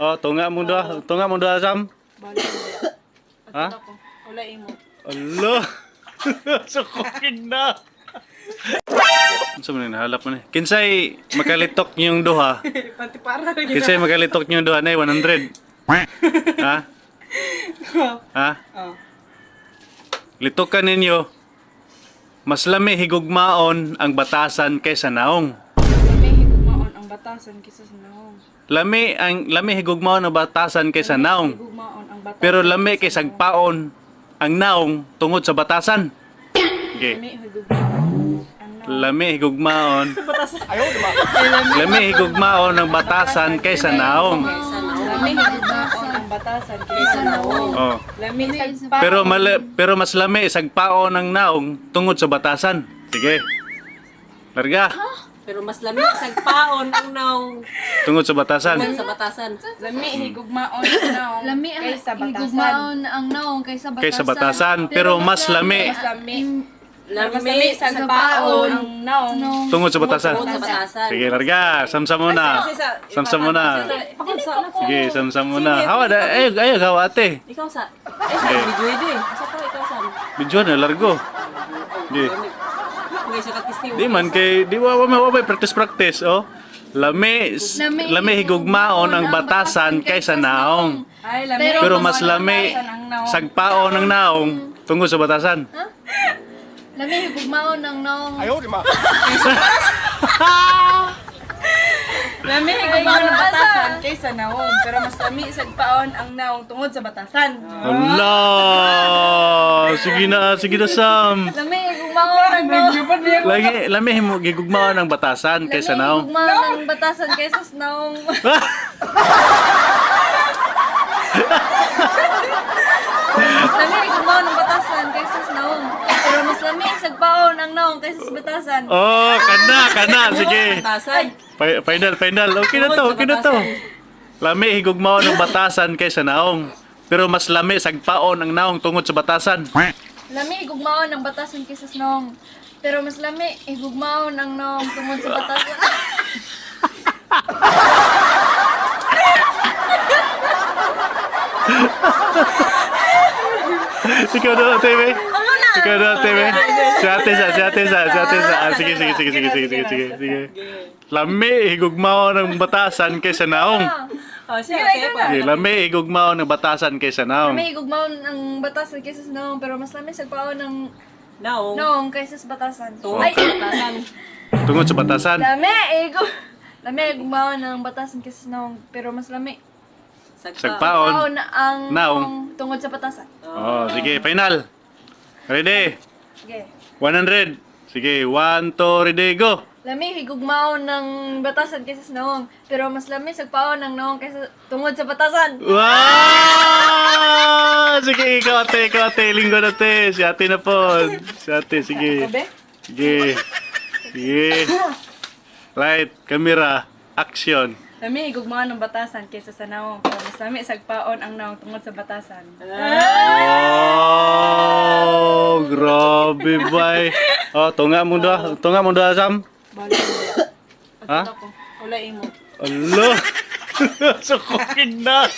Oh, tunga mo doha Sam. Balik. Ha? Wala imo. Allah. Sukukin na. Unsa man nahalap man. Kinsay makalitok niyong duha? Pati para. Kinsay makalitok niyong duha na 100? Ha? Ha? Oh. Litokan ninyo. Mas lami higugmaon ang batasan kaysa naong. May higugmaon ang batasan kaysa sa naong. Lami higugmaon ang batasan kaysa naong. Higugmaon ang batasan. Pero lami kay sagpaon ang naong tungod sa batasan. Okay. May higugmaon ang naong. Lami higugmaon. Ayaw, diba? Lami higugmaon ang batasan kaysa naong. Lami higugmaon ang batasan kaysa naong. Oh. Lami sagpa. Pero mas lami sagpaon ang naong tungod sa batasan. Sige. Larga. Pero mas lamig sagpaon ang naong Tungod sa batasan. sa batasan. Lami higugmaon ang naong. Lami kaysa batasan. higugmaon ang naong kaysa batasan. Kaysa batasan. Pero mas lami Mas lami. Mas lami Lamig sagpaon ang naong. tungod sa batasan. sa batasan. Sige, larga. Samsam mo na. Samsam mo na. Sige, samsam mo na. Hawa da. Ayaw, hawa ate. Ikaw sa. Sige. Video ito eh. Asa to ikaw sa. Bidyo na, largo. Sige. Ngay sa katisniw. Di man kay di wa practice oh. Lami higugmaon ang batasan kaysa naong. Ay, lami. Pero mas lami sagpaon ng naong tungod sa batasan. Lami higugmaon ang naong. Lami higugmaon ang batasan kaysa naong. Pero mas lami sagpaon ang naong tungod sa batasan. Allah. Sige na Sam. Lami higugmaon ang naong. Lami higugmaon ang batasan kaysa naong. Lami higugmaon ang batasan kaysa sa naong. Lami higugmaon ang batasan kaysa sa naong. Pero mas lami sagpaon ang naong kaysa sa batasan. Oh, kana. Sige. Batasan. Final. Okay na to. Lami higugmaon ang batasan kaysa naong. Pero mas lami sagpaon ang naong tungod sa batasan. Lami higugmaon ang batasan kaysa sa naong. Pero mas lami higugmaon ang naong tungod sa batasan. Ikaw na, TV. Ikaw na, TV. Si ate sa. Ah, sige. Lami higugmaon ang batasan kaysa naong. Oh, siya okay pa. Sige, lami higugmaon ang batasan kaysa naong. Lami higugmaon ang batasan kaysa sa naong. Pero mas lami sagpaon ng Naong. naong kaysa sa batasan. Tungod Ay! sa batasan. Tungod sa batasan. Lami higugmaon ang batasan kaysa sa naong. Pero mas lami Sagpaon. sagpaon ang Naong. naong tungod sa batasan. Oh, sige, final. Ready? Sige. 100. Sige, 1, 2, ready, go. Lami higugmaon ng batasan kaysa sa naong. Pero mas lami sagpaon ng naong kaysa tungod sa batasan. Wow! Sige, ikaw ate, linggo na te. Si ate na po. Si ate, sige. Sabi? Sige. Right, camera, action. Lami higugmaon ang batasan kaysa sa naong. Pero mas lami sagpaon ang naong tungod sa batasan. Oh, grabe bay. Oh, tunga mo doha Sam. Balik. Ha? Wala imo. Allah. Sukukin na.